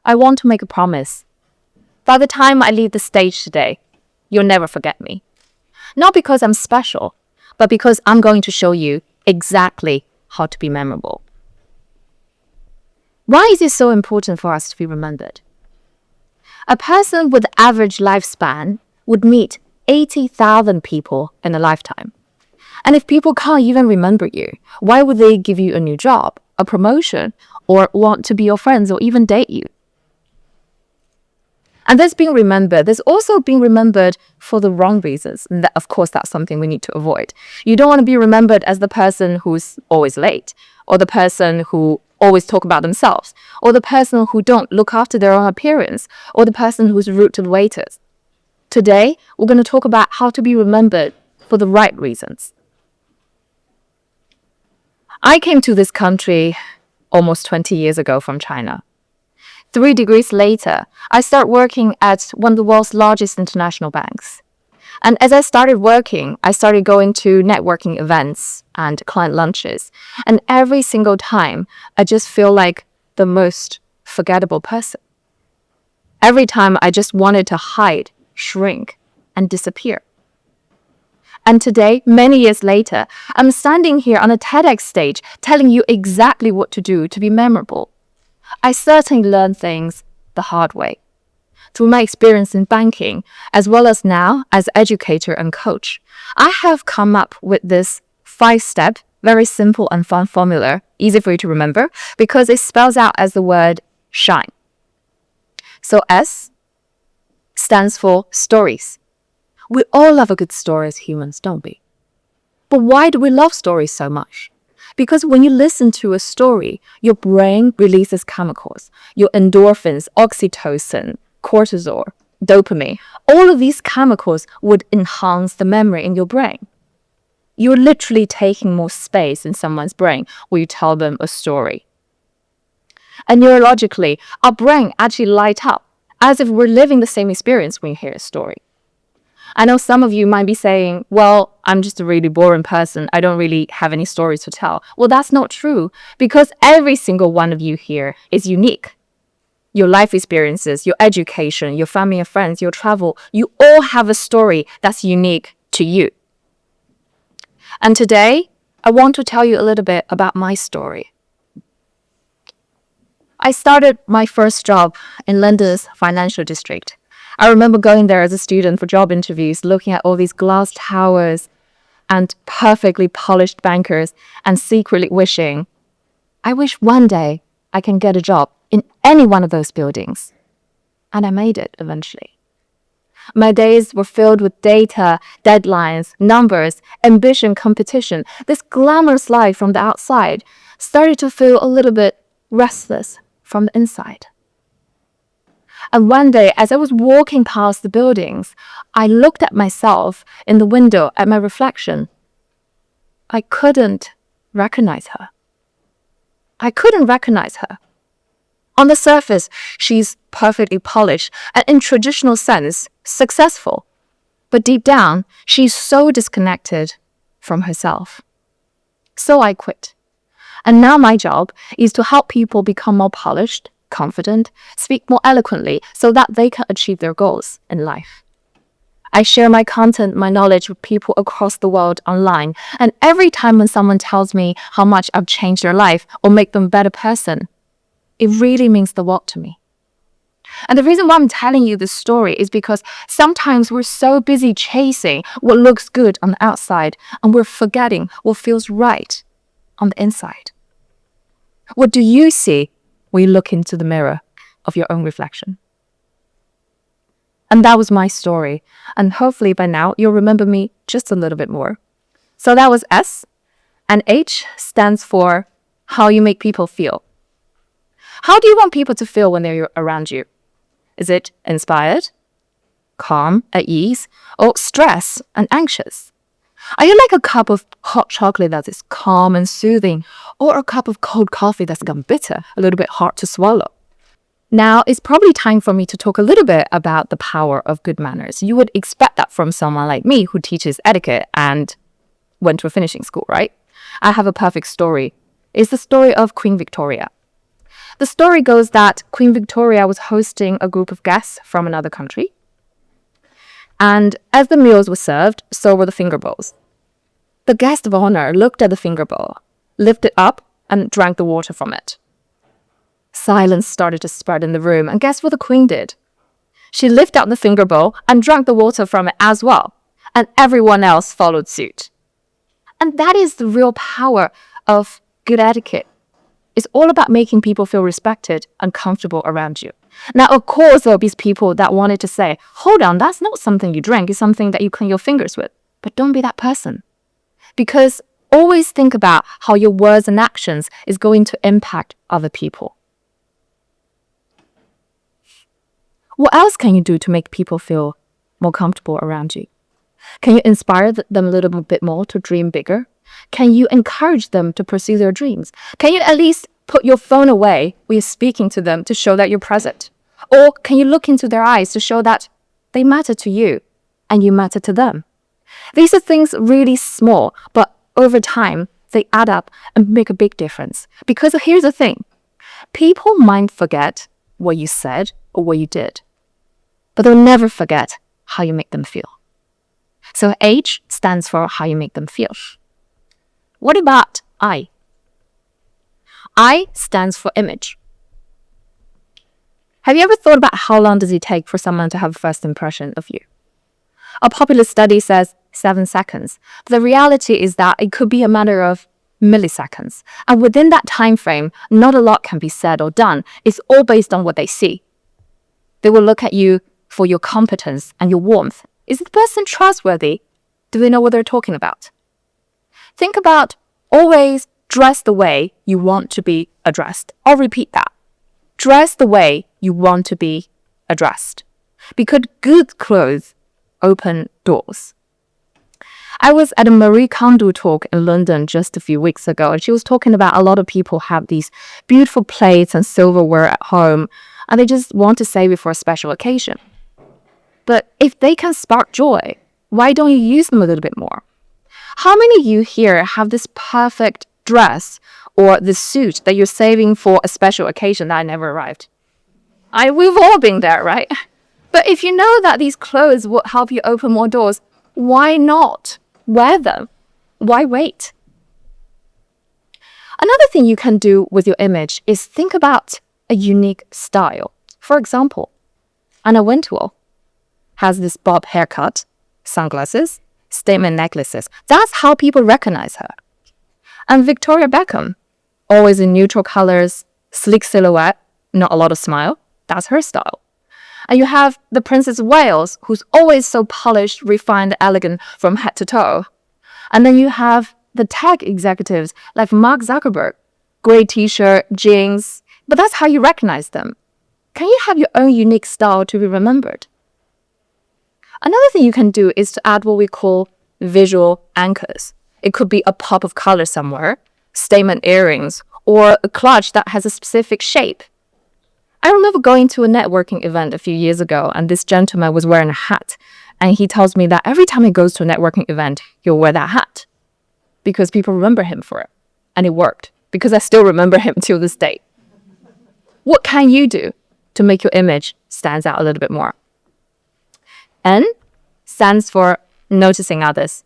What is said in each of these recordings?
I want to make a promise. By the time I leave the stage today, you'll never forget me. Not because I'm special, but because I'm going to show you exactly how to be memorable. Why is it so important for us to be remembered? A person with average lifespan would meet 80,000 people in a lifetime. And if people can't even remember you, why would they give you a new job, a promotion, or want to be your friends or even date you? And there's also being remembered for the wrong reasons. And that, of course, that's something we need to avoid. You don't want to be remembered as the person who's always late, or the person who always talk about themselves, or the person who don't look after their own appearance, or the person who's rude to the waiters. Today, we're going to talk about how to be remembered for the right reasons. I came to this country almost 20 years ago from China. 3 degrees later, I started working at one of the world's largest international banks. And as I started working, I started going to networking events and client lunches. And every single time, I just feel like the most forgettable person. Every time, I just wanted to hide, shrink, and disappear. And today, many years later, I'm standing here on a TEDx stage telling you exactly what to do to be memorable. I certainly learned things the hard way. Through my experience in banking, as well as now as educator and coach, I have come up with this 5-step, very simple and fun formula, easy for you to remember, because it spells out as the word shine. So S stands for stories. We all love a good story as humans, don't we? But why do we love stories so much? Because when you listen to a story, your brain releases chemicals, your endorphins, oxytocin, cortisol, dopamine. All of these chemicals would enhance the memory in your brain. You're literally taking more space in someone's brain when you tell them a story. And neurologically, our brain actually light up as if we're living the same experience when you hear a story. I know some of you might be saying, well, I'm just a really boring person. I don't really have any stories to tell. Well, that's not true, because every single one of you here is unique. Your life experiences, your education, your family and friends, your travel, you all have a story that's unique to you. And today, I want to tell you a little bit about my story. I started my first job in London's financial district. I remember going there as a student for job interviews, looking at all these glass towers and perfectly polished bankers and secretly wishing, I wish one day I can get a job in any one of those buildings. And I made it eventually. My days were filled with data, deadlines, numbers, ambition, competition. This glamorous life from the outside started to feel a little bit restless from the inside. And one day, as I was walking past the buildings, I looked at myself in the window at my reflection. I couldn't recognize her. I couldn't recognize her. On the surface, she's perfectly polished and in traditional sense, successful. But deep down, she's so disconnected from herself. So I quit. And now my job is to help people become more polished, confident, speak more eloquently so that they can achieve their goals in life. I share my content, my knowledge with people across the world online. And every time when someone tells me how much I've changed their life or make them a better person, it really means the world to me. And the reason why I'm telling you this story is because sometimes we're so busy chasing what looks good on the outside and we're forgetting what feels right on the inside. What do you see when you look into the mirror of your own reflection? And that was my story. And hopefully by now, you'll remember me just a little bit more. So that was S. And H stands for how you make people feel. How do you want people to feel when they're around you? Is it inspired, calm, at ease, or stressed and anxious? Are you like a cup of hot chocolate that is calm and soothing, or a cup of cold coffee that's gone bitter, a little bit hard to swallow? Now, it's probably time for me to talk a little bit about the power of good manners. You would expect that from someone like me who teaches etiquette and went to a finishing school, right? I have a perfect story. It's the story of Queen Victoria. The story goes that Queen Victoria was hosting a group of guests from another country. And as the meals were served, so were the finger bowls. The guest of honor looked at the finger bowl, lifted up, and drank the water from it. Silence started to spread in the room, and guess what the Queen did? She lifted up the finger bowl and drank the water from it as well, and everyone else followed suit. And that is the real power of good etiquette. It's all about making people feel respected and comfortable around you. Now, of course, there'll be people that wanted to say, hold on, that's not something you drink, it's something that you clean your fingers with. But don't be that person. Because always think about how your words and actions is going to impact other people. What else can you do to make people feel more comfortable around you? Can you inspire them a little bit more to dream bigger? Can you encourage them to pursue their dreams? Can you at least put your phone away when you're speaking to them to show that you're present? Or can you look into their eyes to show that they matter to you and you matter to them? These are things really small, but over time, they add up and make a big difference. Because here's the thing. People might forget what you said or what you did, but they'll never forget how you make them feel. So H stands for how you make them feel. What about I? I stands for image. Have you ever thought about how long does it take for someone to have a first impression of you? A popular study says 7 seconds. But the reality is that it could be a matter of milliseconds. And within that time frame, not a lot can be said or done. It's all based on what they see. They will look at you for your competence and your warmth. Is the person trustworthy? Do they know what they're talking about? Think about always dress the way you want to be addressed. I'll repeat that. Dress the way you want to be addressed. Because good clothes open doors. I was at a Marie Kondo talk in London just a few weeks ago, and she was talking about a lot of people have these beautiful plates and silverware at home, and they just want to save it for a special occasion. But if they can spark joy, why don't you use them a little bit more? How many of you here have this perfect dress or this suit that you're saving for a special occasion that never arrived? We've all been there, right? But if you know that these clothes will help you open more doors, why not wear them? Why wait? Another thing you can do with your image is think about a unique style. For example, Anna Wintour has this bob haircut, sunglasses, statement necklaces. That's how people recognize her. And Victoria Beckham, always in neutral colors, sleek silhouette, not a lot of smile. That's her style. And you have the Princess of Wales, who's always so polished, refined, elegant from head to toe. And then you have the tech executives like Mark Zuckerberg, gray t-shirt, jeans, but that's how you recognize them. Can you have your own unique style to be remembered? Another thing you can do is to add what we call visual anchors. It could be a pop of color somewhere, statement earrings, or a clutch that has a specific shape. I remember going to a networking event a few years ago, and this gentleman was wearing a hat. And he tells me that every time he goes to a networking event, he'll wear that hat because people remember him for it. And it worked because I still remember him till this day. What can you do to make your image stand out a little bit more? N stands for noticing others.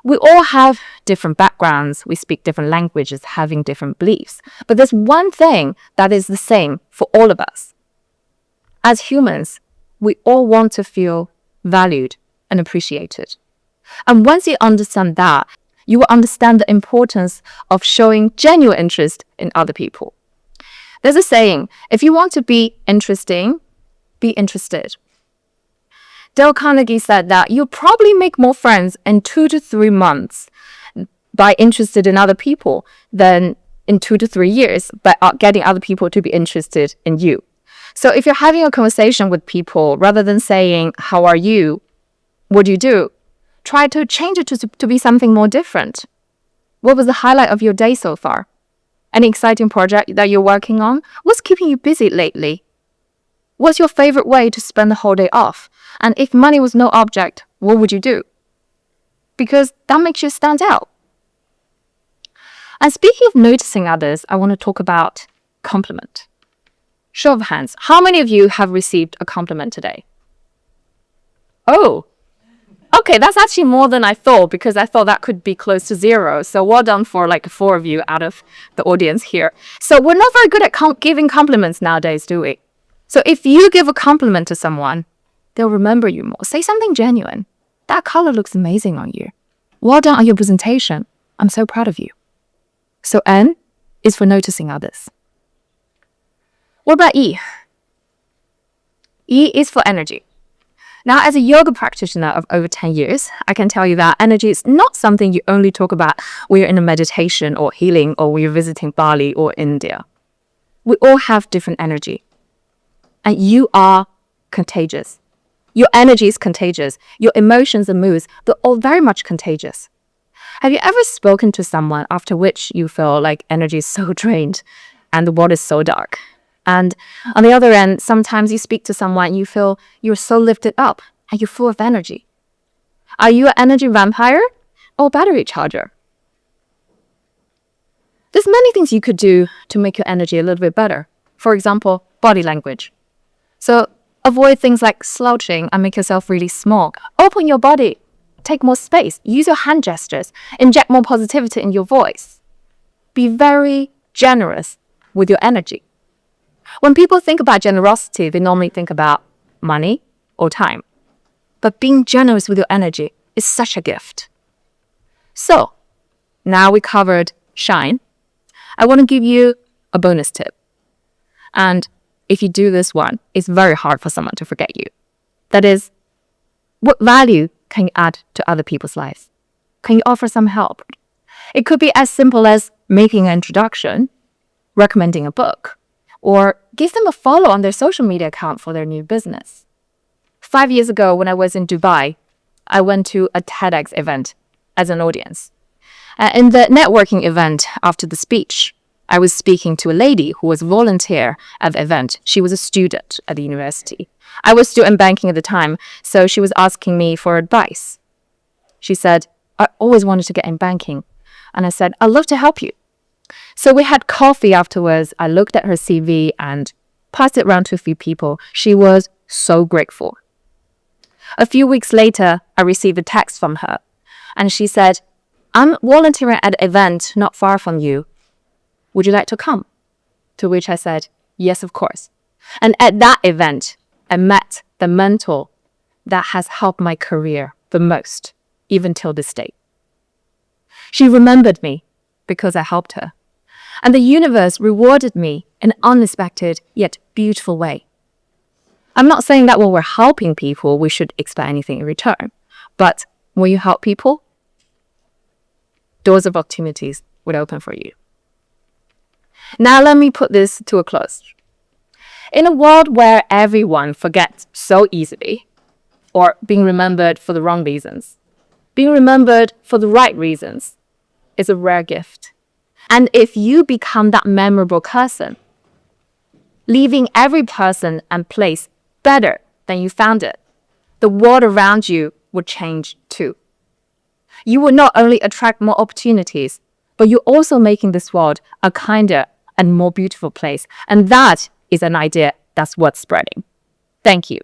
We all have different backgrounds. We speak different languages, having different beliefs. But there's one thing that is the same for all of us. As humans, we all want to feel valued and appreciated. And once you understand that, you will understand the importance of showing genuine interest in other people. There's a saying, if you want to be interesting, be interested. Dale Carnegie said that you'll probably make more friends in 2 to 3 months by interested in other people than in 2 to 3 years by getting other people to be interested in you. So if you're having a conversation with people, rather than saying, how are you? What do you do? Try to change it to be something more different. What was the highlight of your day so far? Any exciting project that you're working on? What's keeping you busy lately? What's your favorite way to spend the whole day off? And if money was no object, what would you do? Because that makes you stand out. And speaking of noticing others, I want to talk about compliment. Show of hands. How many of you have received a compliment today? Oh, okay, that's actually more than I thought, because I thought that could be close to 0. So well done for like 4 of you out of the audience here. So we're not very good at giving compliments nowadays, do we? So if you give a compliment to someone, they'll remember you more. Say something genuine. That color looks amazing on you. Well done on your presentation. I'm so proud of you. So N is for noticing others. What about E? E is for energy. Now, as a yoga practitioner of over 10 years, I can tell you that energy is not something you only talk about when you're in a meditation or healing or when you're visiting Bali or India. We all have different energy. And you are contagious. Your energy is contagious. Your emotions and moods, they're all very much contagious. Have you ever spoken to someone after which you feel like energy is so drained and the world is so dark? And on the other end, sometimes you speak to someone and you feel you're so lifted up and you're full of energy. Are you an energy vampire or a battery charger? There's many things you could do to make your energy a little bit better. For example, body language. So avoid things like slouching and make yourself really small. Open your body. Take more space. Use your hand gestures. Inject more positivity in your voice. Be very generous with your energy. When people think about generosity, they normally think about money or time. But being generous with your energy is such a gift. So, now we covered shine. I want to give you a bonus tip. And if you do this one, it's very hard for someone to forget you. That is, what value can you add to other people's lives? Can you offer some help? It could be as simple as making an introduction, recommending a book, or give them a follow on their social media account for their new business. 5 years ago, when I was in Dubai, I went to a TEDx event as an audience. In the networking event after the speech, I was speaking to a lady who was a volunteer at the event. She was a student at the university. I was still in banking at the time, so she was asking me for advice. She said, I always wanted to get in banking. And I said, I'd love to help you. So we had coffee afterwards. I looked at her CV and passed it around to a few people. She was so grateful. A few weeks later, I received a text from her. And she said, I'm volunteering at an event not far from you. Would you like to come? To which I said, yes, of course. And at that event, I met the mentor that has helped my career the most, even till this day. She remembered me because I helped her. And the universe rewarded me in an unexpected yet beautiful way. I'm not saying that when we're helping people, we should expect anything in return. But when you help people, doors of opportunities would open for you. Now let me put this to a close. In a world where everyone forgets so easily, or being remembered for the wrong reasons, being remembered for the right reasons is a rare gift. And if you become that memorable person, leaving every person and place better than you found it, the world around you will change too. You will not only attract more opportunities, but you're also making this world a kinder and more beautiful place. And that is an idea that's worth spreading. Thank you.